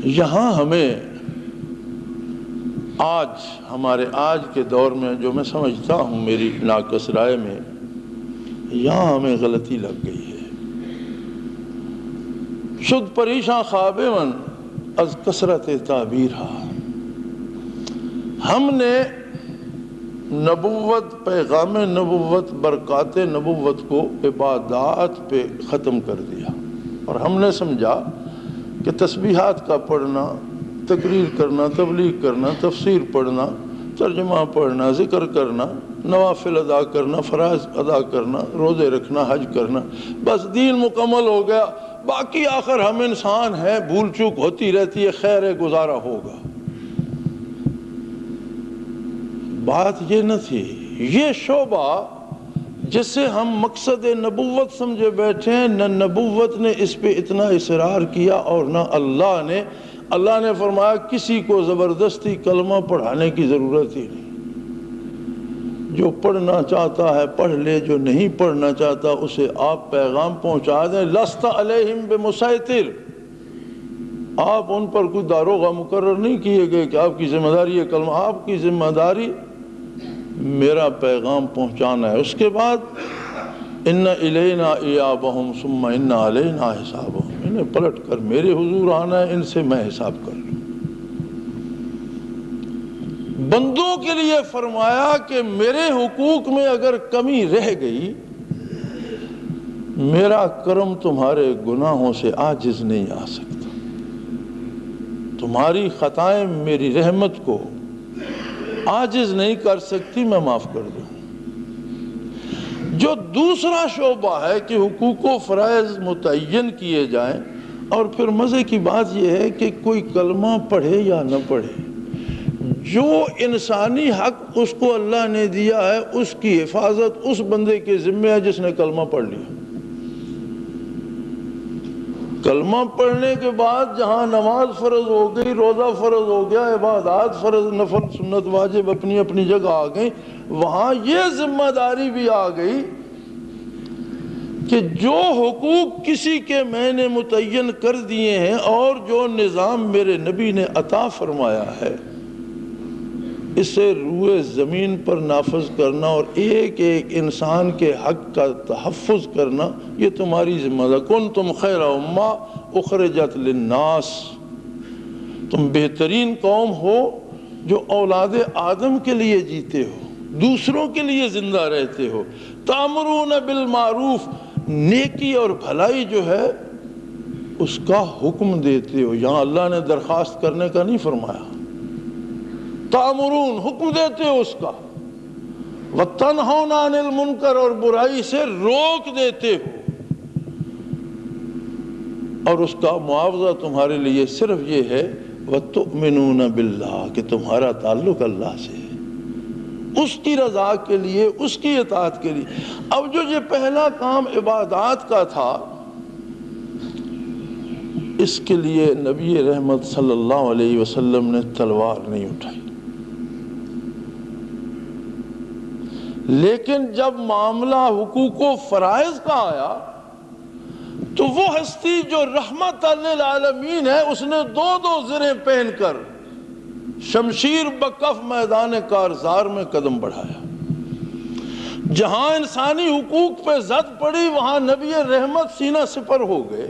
یہاں ہمیں ہمارے آج کے دور میں جو میں سمجھتا ہوں میری ناقص رائے میں، یہاں ہمیں غلطی لگ گئی ہے۔ شد پریشاں خواب من از کثرت تعبیرہا، ہم نے نبوت، پیغام نبوت، برکات نبوت کو عبادات پہ ختم کر دیا، اور ہم نے سمجھا کہ تسبیحات کا پڑھنا، تقریر کرنا، تبلیغ کرنا، تفسیر پڑھنا، ترجمہ پڑھنا، ذکر کرنا، نوافل ادا کرنا، فرائض ادا کرنا، روزے رکھنا، حج کرنا، بس دین مکمل ہو گیا۔ باقی آخر ہم انسان ہیں، بھول چوک ہوتی رہتی ہے، خیر ہے گزارا ہوگا۔ بات یہ نہ تھی۔ یہ شعبہ جسے ہم مقصد نبوت سمجھے بیٹھے ہیں، نہ نبوت نے اس پہ اتنا اصرار کیا، اور نہ اللہ نے فرمایا کسی کو زبردستی کلمہ پڑھانے کی ضرورت ہی نہیں۔ جو پڑھنا چاہتا ہے پڑھ لے، جو نہیں پڑھنا چاہتا اسے آپ پیغام پہنچا دیں۔ لست علیہم بمسیطر، آپ ان پر کوئی داروغہ مقرر نہیں کیے گئے کہ آپ کی ذمہ داری ہے کلمہ، آپ کی ذمہ داری میرا پیغام پہنچانا ہے۔ اس کے بعد ان الینا ایابہم ثم ان علینا حسابہم، انہیں پلٹ کر میرے حضور آنا ہے، ان سے میں حساب کر لوں۔ بندوں کے لیے فرمایا کہ میرے حقوق میں اگر کمی رہ گئی، میرا کرم تمہارے گناہوں سے عاجز نہیں آ سکتا، تمہاری خطائیں میری رحمت کو عاجز نہیں کر سکتی، میں معاف کر دوں۔ جو دوسرا شعبہ ہے کہ حقوق و فرائض متعین کیے جائیں، اور پھر مزے کی بات یہ ہے کہ کوئی کلمہ پڑھے یا نہ پڑھے، جو انسانی حق اس کو اللہ نے دیا ہے اس کی حفاظت اس بندے کے ذمہ ہے جس نے کلمہ پڑھ لیا۔ کلمہ پڑھنے کے بعد جہاں نماز فرض ہو گئی، روزہ فرض ہو گیا، عبادات فرض، نفل، سنت، واجب اپنی اپنی جگہ آ گئی، وہاں یہ ذمہ داری بھی آ گئی کہ جو حقوق کسی کے میں نے متعین کر دیے ہیں اور جو نظام میرے نبی نے عطا فرمایا ہے، اسے روئے زمین پر نافذ کرنا اور ایک ایک انسان کے حق کا تحفظ کرنا، یہ تمہاری ذمہ داری۔ کنتم خیر امہ اخرجت للناس، تم بہترین قوم ہو جو اولاد آدم کے لیے جیتے ہو، دوسروں کے لیے زندہ رہتے ہو۔ تأمرون بالمعروف، نیکی اور بھلائی جو ہے اس کا حکم دیتے ہو۔ یہاں اللہ نے درخواست کرنے کا نہیں فرمایا، تأمرون حکم دیتے ہو اس کا، وَتَنْهَوْنَ عَنِ الْمُنْكَرِ اور برائی سے روک دیتے ہو، اور اس کا معاوضہ تمہارے لیے صرف یہ ہے وَتُؤْمِنُونَ بِاللَّهِ کہ تمہارا تعلق اللہ سے ہے، اس کی رضا کے لیے، اس کی اطاعت کے لیے۔ اب جو یہ پہلا کام عبادات کا تھا، اس کے لیے نبی رحمت صلی اللہ علیہ وسلم نے تلوار نہیں اٹھائی، لیکن جب معاملہ حقوق و فرائض کا آیا تو وہ ہستی جو رحمت للعالمین ہے، اس نے دو زریں پہن کر شمشیر بکف میدان کارزار میں قدم بڑھایا۔ جہاں انسانی حقوق پہ زد پڑی وہاں نبی رحمت سینہ سپر ہو گئے،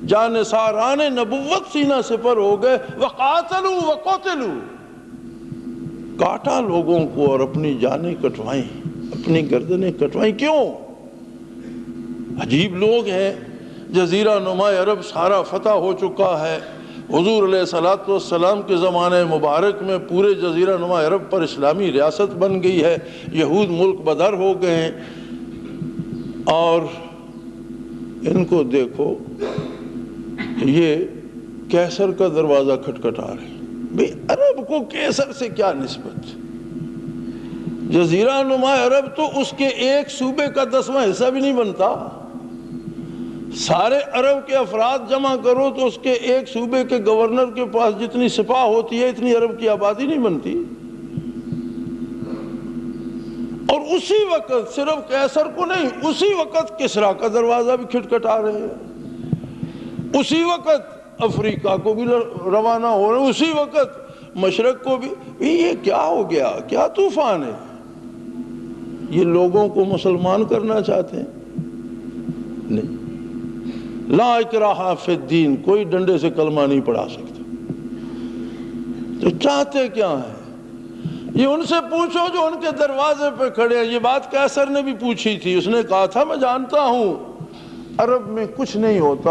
جانثاران نبوت سینہ سپر ہو گئے۔ وقاتلوا وقتلوا، کاٹا لوگوں کو اور اپنی جانیں کٹوائیں، اپنی گردنیں کٹوائیں۔ کیوں؟ عجیب لوگ ہیں، جزیرہ نما عرب سارا فتح ہو چکا ہے، حضور علیہ السلام کے زمانے مبارک میں پورے جزیرہ نما عرب پر اسلامی ریاست بن گئی ہے، یہود ملک بدر ہو گئے ہیں، اور ان کو دیکھو یہ کیسر کا دروازہ کھٹکھٹا رہے ہیں۔ بھئی عرب کو کیسر سے کیا نسبت؟ جزیرہ نما عرب تو اس کے ایک صوبے کا 10واں حصہ بھی نہیں بنتا۔ سارے عرب کے افراد جمع کرو تو اس کے ایک صوبے کے گورنر کے پاس جتنی سپاہ ہوتی ہے اتنی عرب کی آبادی نہیں بنتی۔ اور اسی وقت صرف کیسر کو نہیں، اسی وقت کسریٰ کا دروازہ بھی کھٹکھٹا رہے ہیں، اسی وقت افریقہ کو بھی روانہ ہو رہے ہیں، اسی وقت مشرق کو بھی۔ یہ کیا ہو گیا؟ کیا طوفان ہے؟ یہ لوگوں کو مسلمان کرنا چاہتے ہیں؟ نہیں، لا اکراہ فی الدین، کوئی ڈنڈے سے کلمہ نہیں پڑھا سکتا۔ تو چاہتے کیا ہیں؟ یہ ان سے پوچھو جو ان کے دروازے پہ کھڑے ہیں۔ یہ بات قیصر نے بھی پوچھی تھی، اس نے کہا تھا میں جانتا ہوں عرب میں کچھ نہیں ہوتا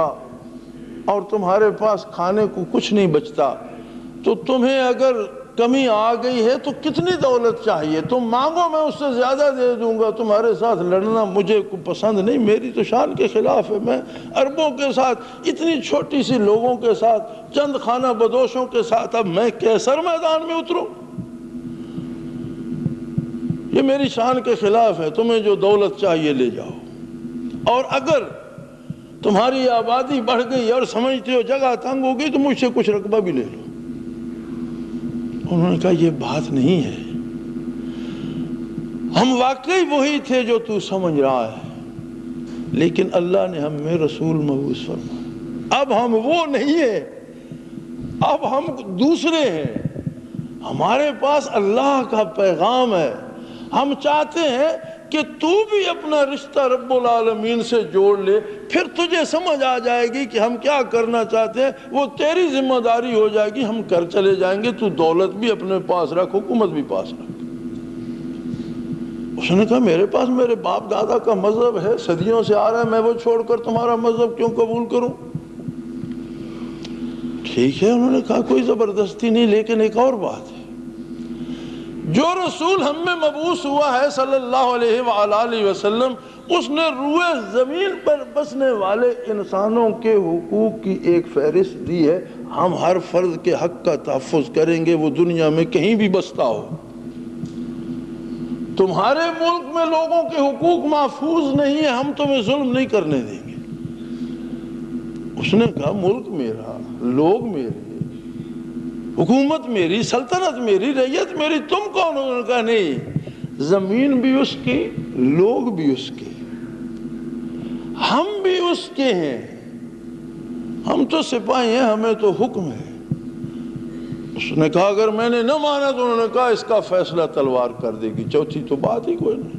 اور تمہارے پاس کھانے کو کچھ نہیں بچتا، تو تمہیں اگر کمی آ گئی ہے تو کتنی دولت چاہیے؟ تم مانگو، میں اس سے زیادہ دے دوں گا۔ تمہارے ساتھ لڑنا مجھے پسند نہیں، میری تو شان کے خلاف ہے۔ میں عربوں کے ساتھ، اتنی چھوٹی سی لوگوں کے ساتھ، چند خانہ بدوشوں کے ساتھ اب میں قیصر میدان میں اتروں؟ یہ میری شان کے خلاف ہے۔ تمہیں جو دولت چاہیے لے جاؤ، اور اگر تمہاری آبادی بڑھ گئی اور سمجھتے ہو جگہ تنگ ہو گئی تو مجھ سے کچھ رقبہ بھی لے لو۔ انہوں نے کہا یہ بات نہیں ہے، ہم واقعی وہی تھے جو تو سمجھ رہا ہے، لیکن اللہ نے ہم میں رسول مبعوث فرمایا۔ اب ہم وہ نہیں ہیں، اب ہم دوسرے ہیں۔ ہمارے پاس اللہ کا پیغام ہے۔ ہم چاہتے ہیں کہ تو بھی اپنا رشتہ رب العالمین سے جوڑ لے، پھر تجھے سمجھ آ جائے گی کہ ہم کیا کرنا چاہتے ہیں، وہ تیری ذمہ داری ہو جائے گی، ہم کر چلے جائیں گے، تو دولت بھی اپنے پاس رکھ، حکومت بھی پاس رکھ۔ اس نے کہا میرے پاس میرے باپ دادا کا مذہب ہے، صدیوں سے آ رہا ہے، میں وہ چھوڑ کر تمہارا مذہب کیوں قبول کروں؟ ٹھیک ہے، انہوں نے کہا کوئی زبردستی نہیں، لیکن ایک اور بات ہے، جو رسول ہم میں مبعوث ہوا ہے صلی اللہ علیہ وآلہ وسلم، اس نے روئے زمین پر بسنے والے انسانوں کے حقوق کی ایک فہرست دی ہے۔ ہم ہر فرد کے حق کا تحفظ کریں گے، وہ دنیا میں کہیں بھی بستا ہو۔ تمہارے ملک میں لوگوں کے حقوق محفوظ نہیں ہیں، ہم تمہیں ظلم نہیں کرنے دیں گے۔ اس نے کہا ملک میرا، لوگ میرے، حکومت میری، سلطنت میری، رعیت میری، تم کون ہو؟ انہوں نے کہا نہیں، زمین بھی اس کی، لوگ بھی اس کے، ہم بھی اس کے ہیں، ہم تو سپاہی ہیں، ہمیں تو حکم ہے۔ اس نے کہا اگر میں نے نہ مانا تو انہوں نے کہا اس کا فیصلہ تلوار کر دے گی، چوتھی تو بات ہی کوئی نہیں۔